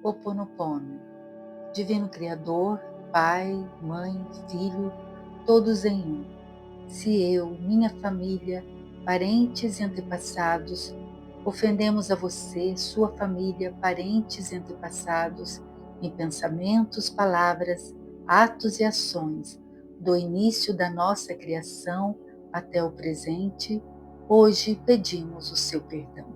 Ho'oponopono. Divino Criador, Pai, Mãe, Filho, todos em um. Se eu, minha família, parentes e antepassados, ofendemos a você, sua família, parentes e antepassados, em pensamentos, palavras, atos e ações, do início da nossa criação até o presente, hoje pedimos o seu perdão.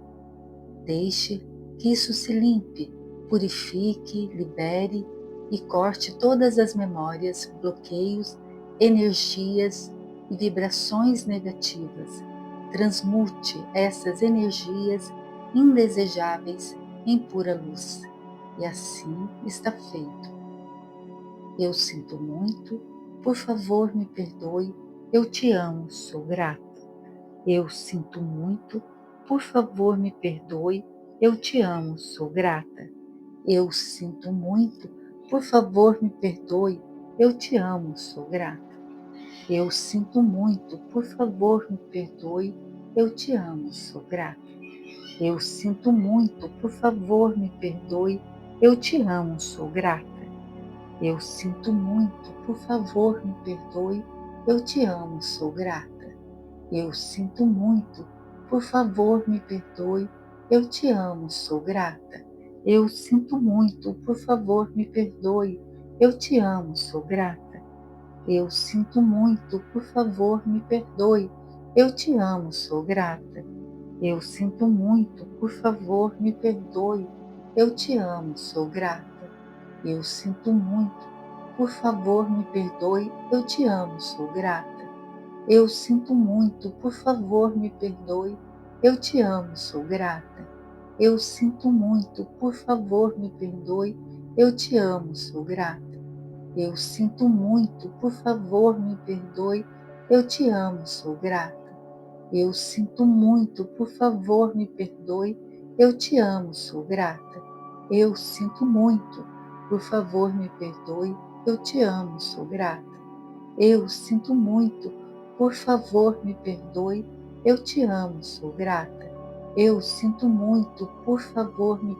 Deixe que isso se limpe, purifique, libere e corte todas as memórias, bloqueios, energias e vibrações negativas. Transmute essas energias indesejáveis em pura luz. E assim está feito. Eu sinto muito, por favor me perdoe, eu te amo, sou grata. Eu sinto muito, por favor me perdoe, eu te amo, sou grata. Eu sinto muito, por favor me perdoe, eu te amo, sou grata. Eu sinto muito, por favor me perdoe, eu te amo, sou grata. Eu sinto muito, por favor me perdoe, eu te amo, sou grata. Eu sinto muito, por favor me perdoe, eu te amo, sou grata. Eu sinto muito, por favor me perdoe, eu te amo, sou grata. Eu sinto muito, por favor me perdoe, eu te amo, sou grata. Eu sinto muito, por favor me perdoe, eu te amo, sou grata. Eu sinto muito, por favor me perdoe, eu te amo, sou grata. Eu sinto muito, por favor me perdoe, eu te amo, sou grata. Eu sinto muito, por favor me perdoe, eu te amo, sou grata. Eu sinto muito, por favor me perdoe, eu te amo, sou grata. Eu sinto muito, por favor me perdoe, eu te amo, sou grata. Eu sinto muito, por favor me perdoe, eu te amo, sou grata. Eu sinto muito, por favor me perdoe, eu te amo, sou grata. Eu sinto muito, por favor me perdoe, eu te amo, sou grata. Eu sinto muito, por favor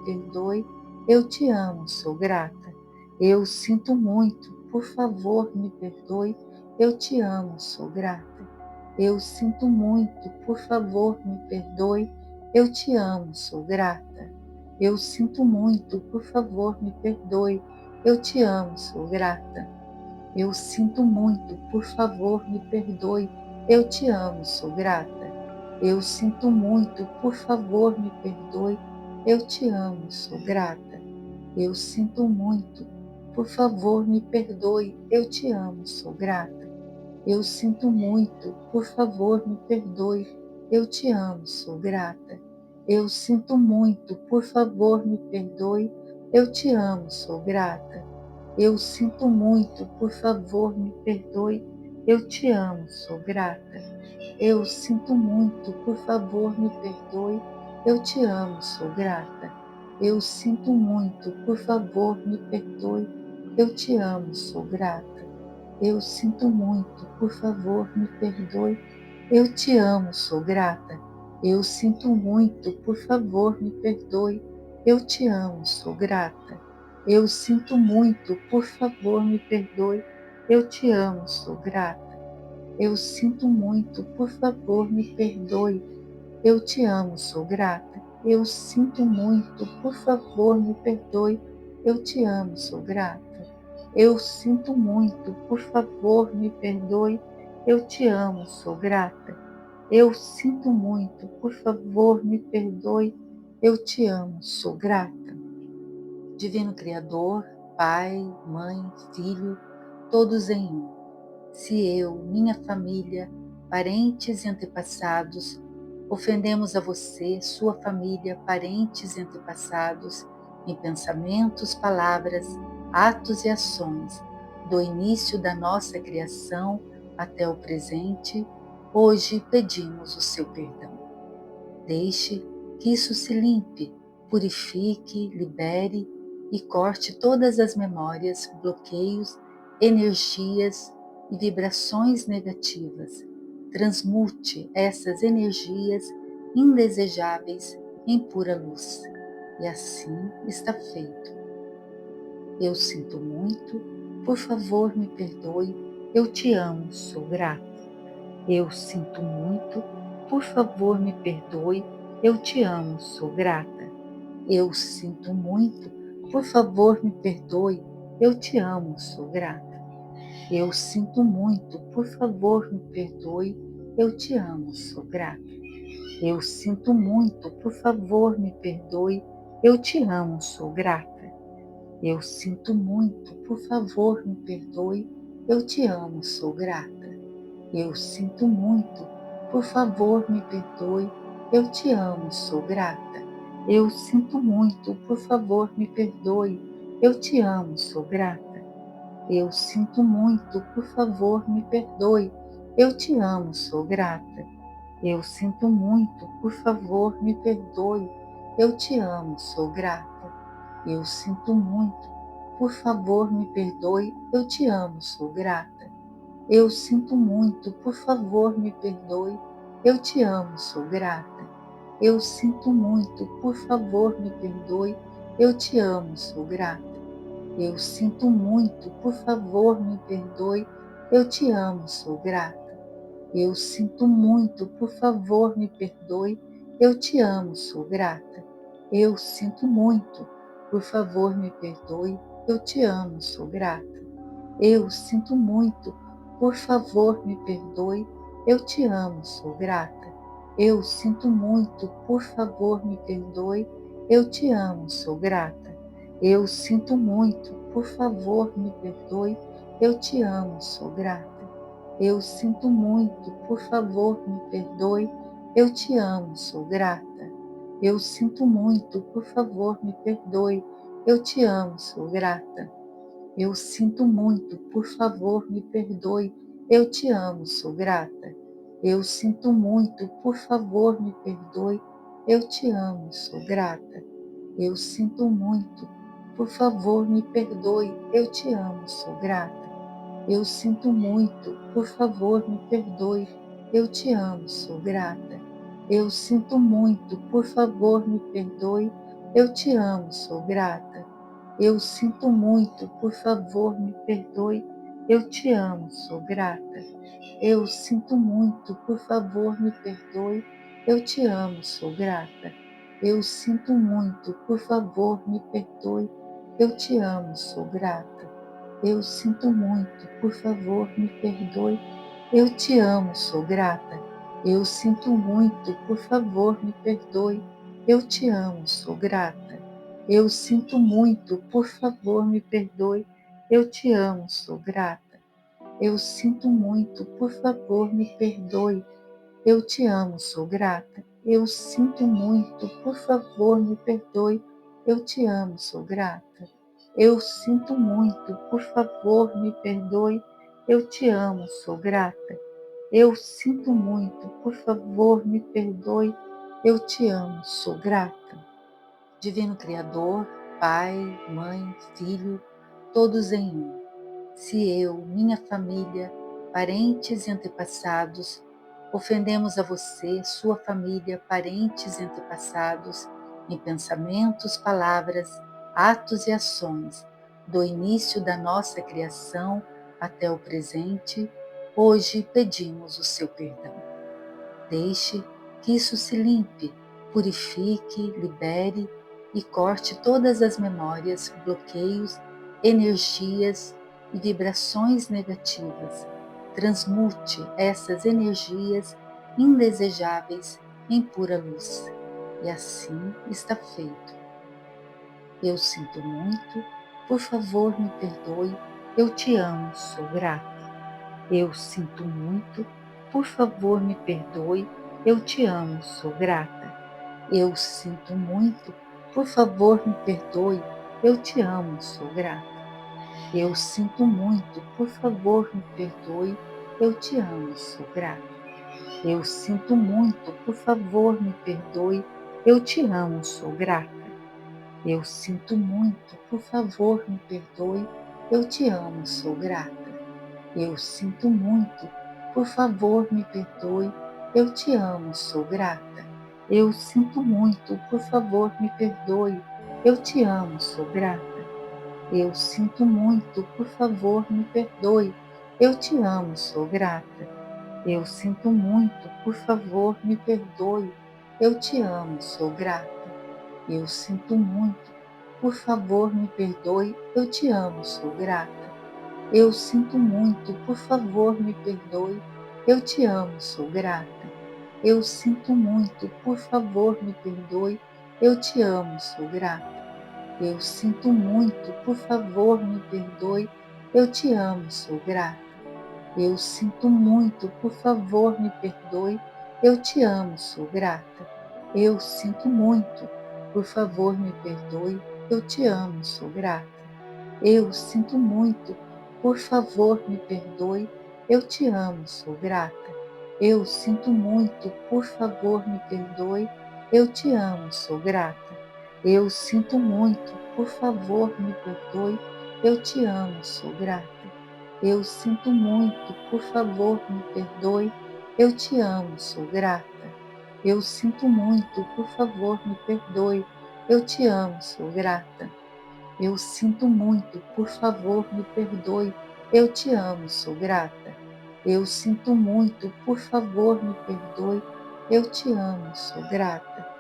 me perdoe, eu te amo, sou grata. Eu sinto muito, por favor me perdoe, eu te amo, sou grata. Eu sinto muito, por favor me perdoe, eu te amo, sou grata. Eu sinto muito, por favor me perdoe, eu te amo, sou grata. Eu sinto muito, por favor me perdoe, eu te amo, sou grata. Eu sinto muito, por favor me perdoe, eu te amo, sou grata. Eu sinto muito, por favor me perdoe, eu te amo, sou grata. Eu sinto muito, por favor me perdoe, eu te amo, sou grata. Eu sinto muito, por favor me perdoe, eu te amo, sou grata. Eu sinto muito, por favor me perdoe, eu te amo, sou grata. Eu sinto muito, por favor me perdoe, eu te amo, sou grata. Eu sinto muito, por favor me perdoe, eu te amo, sou grata. Eu sinto muito, por favor me perdoe, eu te amo, sou grata. Eu sinto muito, por favor me perdoe, eu te amo, sou grata. Eu sinto muito, por favor me perdoe, eu te amo, sou grata. Eu sinto muito, por favor me perdoe, eu te amo, sou grata. Eu sinto muito, por favor me perdoe, eu te amo, sou grata. Eu sinto muito, por favor me perdoe, eu te amo, sou grata. Eu sinto muito, por favor me perdoe, eu te amo, sou grata. Divino Criador, Pai, Mãe, Filho, todos em um. Se eu, minha família, parentes e antepassados, ofendemos a você, sua família, parentes e antepassados, em pensamentos, palavras, atos e ações, do início da nossa criação até o presente, hoje pedimos o seu perdão. Deixe que isso se limpe, purifique, libere e corte todas as memórias, bloqueios, energias e vibrações negativas. Transmute essas energias indesejáveis em pura luz. E assim está feito. Eu sinto muito, por favor me perdoe, eu te amo, sou grata. Eu sinto muito, por favor me perdoe, eu te amo, sou grata. Eu sinto muito, por favor me perdoe, eu te amo, sou grata. Eu sinto muito, por favor me perdoe, eu te amo, sou grata. Eu sinto muito, por favor me perdoe, eu te amo, sou grata. Eu sinto muito, por favor me perdoe, eu te amo, sou grata. Eu sinto muito, por favor me perdoe, eu te amo, sou grata. Eu sinto muito, por favor me perdoe, eu te amo, sou grata. Eu sinto muito, por favor me perdoe, eu te amo, sou grata. Eu sinto muito, por favor me perdoe, eu te amo, sou grata. Eu sinto muito, por favor me perdoe, eu te amo, sou grata. Eu sinto muito, por favor me perdoe, eu te amo, sou grata. Eu sinto muito, por favor me perdoe, eu te amo, sou grata. Eu sinto muito, por favor me perdoe, eu te amo, sou grata. Eu sinto muito, por favor me perdoe, eu te amo, sou grata. Eu sinto muito, por favor me perdoe, eu te amo, sou grata. Eu sinto muito, por favor me perdoe, eu te amo, sou grata. Eu sinto muito, por favor me perdoe, eu te amo, sou grata. Eu sinto muito, por favor me perdoe, eu te amo, sou grata. Eu sinto muito, por favor me perdoe, eu te amo, sou grata. Eu sinto muito, por favor me perdoe, eu te amo, sou grata. Eu sinto muito, por favor me perdoe, eu te amo, sou grata. Eu sinto muito, por favor me perdoe, eu te amo, sou grata. Eu sinto muito, por favor me perdoe, eu te amo, sou grata. Eu sinto muito, por favor me perdoe, eu te amo, sou grata. Eu sinto muito, por favor me perdoe, eu te amo, sou grata. Eu sinto muito, por favor me perdoe, eu te amo, sou grata. Eu sinto muito, por favor me perdoe, eu te amo, sou grata. Eu sinto muito, por favor me perdoe, eu te amo, sou grata. Eu sinto muito, por favor me perdoe, eu te amo, sou grata. Eu sinto muito, por favor me perdoe, eu te amo, sou grata. Eu sinto muito, por favor me perdoe, eu te amo, sou grata. Eu sinto muito, por favor me perdoe, eu te amo, sou grata. Eu sinto muito, por favor me perdoe, eu te amo, sou grata. Eu sinto muito, por favor me perdoe, eu te amo, sou grata. Eu sinto muito, por favor me perdoe, eu te amo, sou grata. Divino Criador, Pai, Mãe, Filho, todos em um. Se eu, minha família, parentes e antepassados, ofendemos a você, sua família, parentes e antepassados, em pensamentos, palavras, atos e ações, do início da nossa criação até o presente, hoje pedimos o seu perdão. Deixe que isso se limpe, purifique, libere e corte todas as memórias, bloqueios, energias e vibrações negativas. Transmute essas energias indesejáveis em pura luz. E assim está feito. Eu sinto muito, por favor me perdoe, eu te amo, sou grata. Eu sinto muito, por favor me perdoe, eu te amo, sou grata. Eu sinto muito, por favor me perdoe, eu te amo, sou grata. Eu sinto muito, por favor me perdoe, eu te amo, sou grata. Eu sinto muito, por favor me perdoe, eu te amo, sou grata. Eu sinto muito, por favor me perdoe, eu te amo, sou grata. Eu sinto muito, por favor me perdoe, eu te amo, sou grata. Eu sinto muito, por favor me perdoe, eu te amo, sou grata. Eu sinto muito, por favor, me perdoe. Eu te amo, sou grata. Eu sinto muito, por favor, me perdoe. Eu te amo, sou grata. Eu sinto muito, por favor, me perdoe. Eu te amo, sou grata. Eu sinto muito, por favor, me perdoe. Eu te amo, sou grata. Eu sinto muito, por favor, me perdoe. Eu te amo, sou grata. Eu sinto muito, por favor, me perdoe. Eu te amo, sou grata. Eu sinto muito, por favor, me perdoe. Eu te amo, sou grata. Eu sinto muito, por favor, me perdoe. Eu te amo, sou grata. Eu sinto muito, por favor, me perdoe. Eu te amo, sou grata. Eu sinto muito, por favor, me perdoe. Eu te amo, sou grata. Eu sinto muito, por favor, me perdoe. Eu te amo, sou grata. Eu sinto muito, por favor, me perdoe. Eu te amo, sou grata. Eu sinto muito, por favor, me perdoe. Eu te amo, sou grata. Eu sinto muito, por favor, me perdoe. Eu te amo, sou grata. Eu sinto muito, por favor, me perdoe. Eu te amo, sou grata.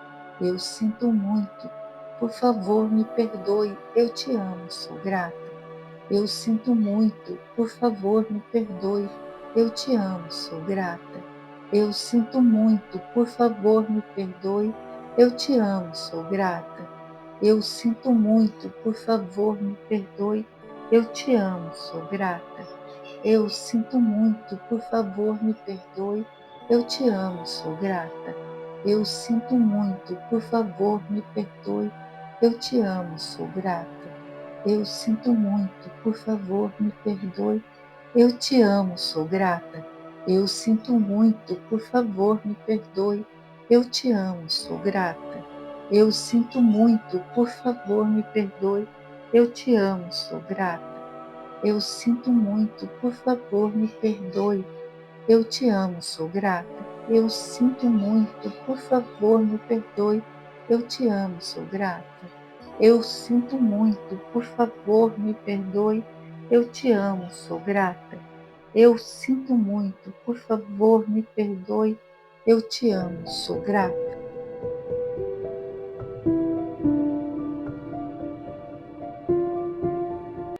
Eu sinto muito, por favor, me perdoe. Eu te amo, sou grata. Eu sinto muito, por favor, me perdoe. Eu te amo, sou grata. Eu sinto muito, por favor, me perdoe. Eu te amo, sou grata. Eu sinto muito, por favor, me perdoe. Eu te amo, sou grata. Eu sinto muito, por favor, me perdoe. Eu te amo, sou grata. Eu sinto muito, por favor, me perdoe. Eu te amo, sou grata. Eu sinto muito, por favor, me perdoe. Eu te amo, sou grata. Eu sinto muito, por favor, me perdoe. Eu te amo, sou grata. Eu sinto muito, por favor, me perdoe. Eu te amo, sou grata. Eu sinto muito, por favor, me perdoe. Eu te amo, sou grata. Eu sinto muito, por favor, me perdoe. Eu te amo, sou grata. Eu sinto muito, por favor, me perdoe. Eu te amo, sou grata. Eu sinto muito, por favor, me perdoe. Eu te amo, sou grata.